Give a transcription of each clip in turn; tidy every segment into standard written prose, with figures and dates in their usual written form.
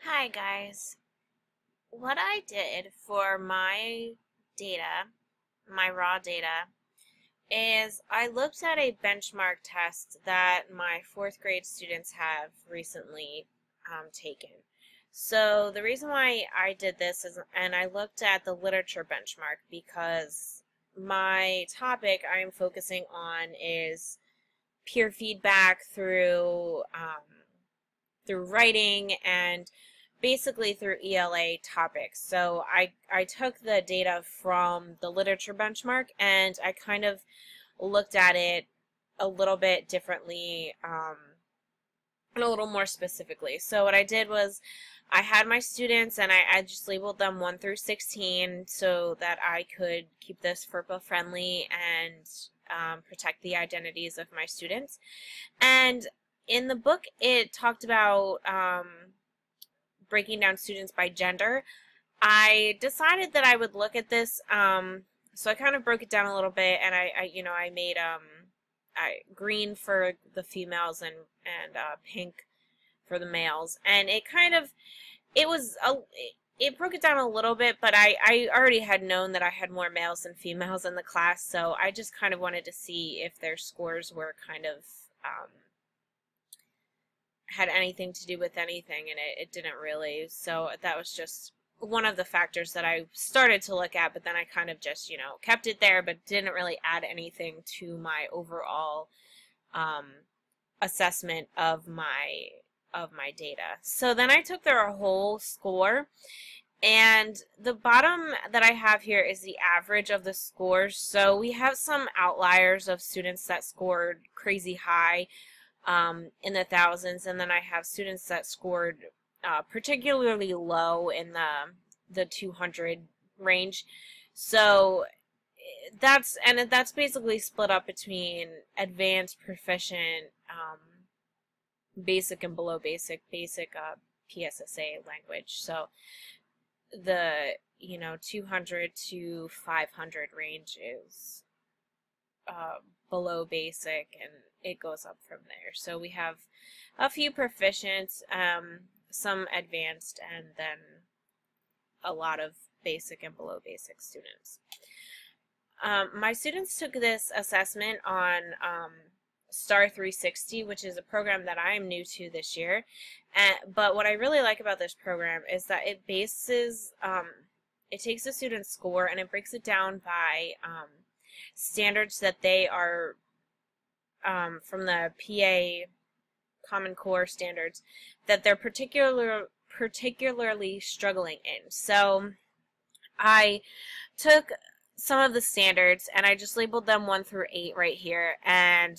Hi guys. What I did for my data, my raw data, is I looked at a benchmark test that my fourth grade students have recently taken. So the reason why I did this is, and I looked at the literature benchmark because my topic I'm focusing on is peer feedback through writing and basically through ELA topics. So I took the data from the literature benchmark and I kind of looked at it a little bit differently and a little more specifically. So what I did was I had my students and I just labeled them 1 through 16 so that I could keep this FERPA friendly and protect the identities of my students. And in the book, it talked about breaking down students by gender. I decided that I would look at this, so I kind of broke it down a little bit, and I made green for the females and pink for the males, and it broke it down a little bit, but I already had known that I had more males than females in the class, so I just kind of wanted to see if their scores were kind of had anything to do with anything, and it didn't really. So that was just one of the factors that I started to look at, but then I kind of just, kept it there, but didn't really add anything to my overall assessment of my data. So then I took their whole score, and the bottom that I have here is the average of the scores. So we have some outliers of students that scored crazy high in the thousands, and then I have students that scored particularly low in the 200 range. So that's basically split up between advanced, proficient, basic, and below basic, PSSA language. So the 200 to 500 range is below basic, and it goes up from there. So we have a few proficient, some advanced, and then a lot of basic and below basic students. My students took this assessment on STAR 360, which is a program that I am new to this year. But what I really like about this program is that it bases, it takes the student's score and it breaks it down by standards that they are from the PA Common Core standards that they're particularly struggling in. So I took some of the standards and I just labeled them 1 through 8 right here, and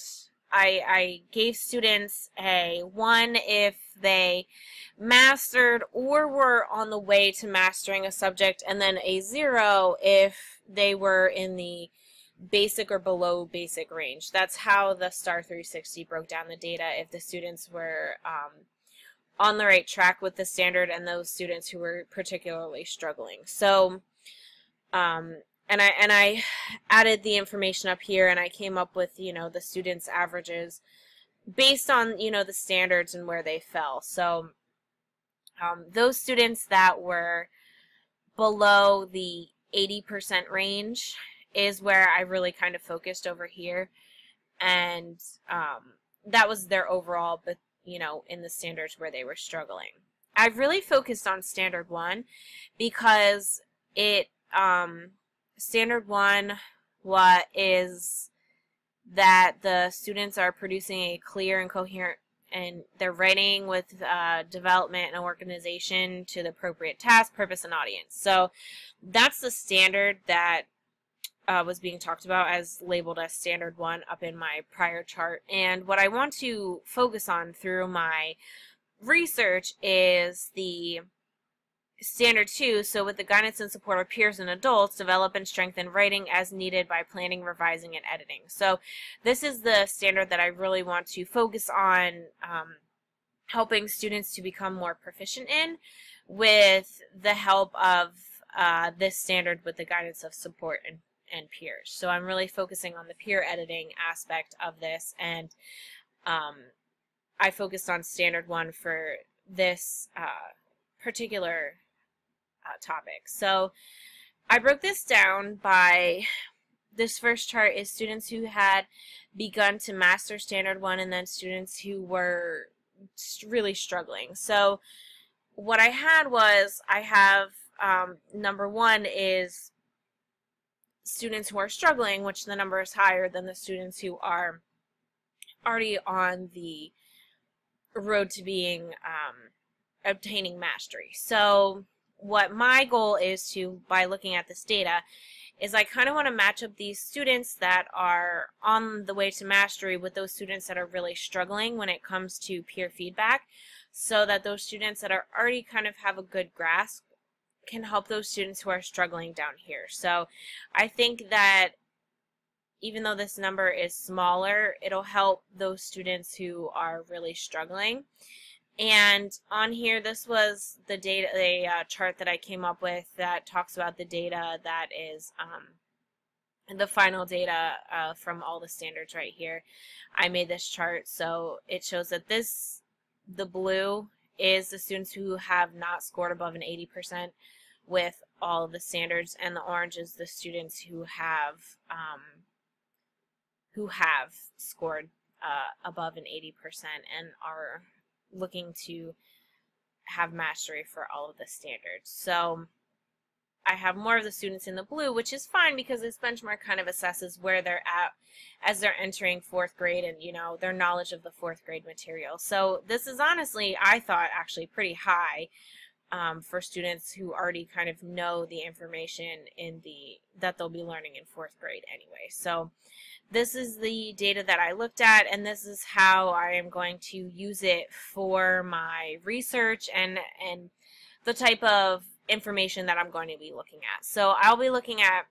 I gave students a 1 if they mastered or were on the way to mastering a subject, and then a 0 if they were in the basic or below basic range. That's how the STAR 360 broke down the data, if the students were on the right track with the standard and those students who were particularly struggling. So and I added the information up here, and I came up with the students' averages based on the standards and where they fell. So those students that were below the 80% range is where I really kind of focused over here, and that was their overall, but in the standards where they were struggling. I've really focused on standard 1 because it standard 1 is that the students are producing a clear and coherent, and they're writing with development and organization to the appropriate task, purpose, and audience. So that's the standard that was being talked about as labeled as standard 1 up in my prior chart. And what I want to focus on through my research is the standard 2. So with the guidance and support of peers and adults, develop and strengthen writing as needed by planning, revising, and editing. So this is the standard that I really want to focus on helping students to become more proficient in, with the help of this standard with the guidance of support and peers. So I'm really focusing on the peer editing aspect of this, and I focused on standard 1 for this particular topic. So I broke this down by, this first chart is students who had begun to master Standard 1 and then students who were really struggling. So what I had was, I have number 1 is students who are struggling, which the number is higher than the students who are already on the road to being obtaining mastery. So what my goal is to, by looking at this data, is I kind of want to match up these students that are on the way to mastery with those students that are really struggling when it comes to peer feedback, so that those students that are already kind of have a good grasp can help those students who are struggling down here. So I think that even though this number is smaller, it'll help those students who are really struggling. And on here, this was the data, the chart that I came up with that talks about the data that is the final data from all the standards right here. I made this chart, so it shows that the blue is the students who have not scored above an 80% with all of the standards, and the orange is the students who have scored above an 80% and are looking to have mastery for all of the standards. So I have more of the students in the blue, which is fine because this benchmark kind of assesses where they're at as they're entering 4th grade and, you know, their knowledge of the 4th grade material. So this is honestly, I thought, actually pretty high for students who already kind of know the information that they'll be learning in 4th grade anyway. So this is the data that I looked at, and this is how I am going to use it for my research and the type of information that I'm going to be looking at. So I'll be looking at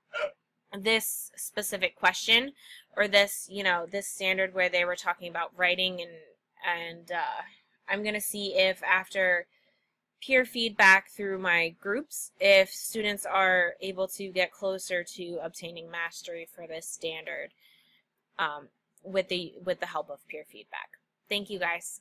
this specific question, or this, you know, this standard where they were talking about writing, and I'm going to see if after peer feedback through my groups, if students are able to get closer to obtaining mastery for this standard with the help of peer feedback. Thank you, guys.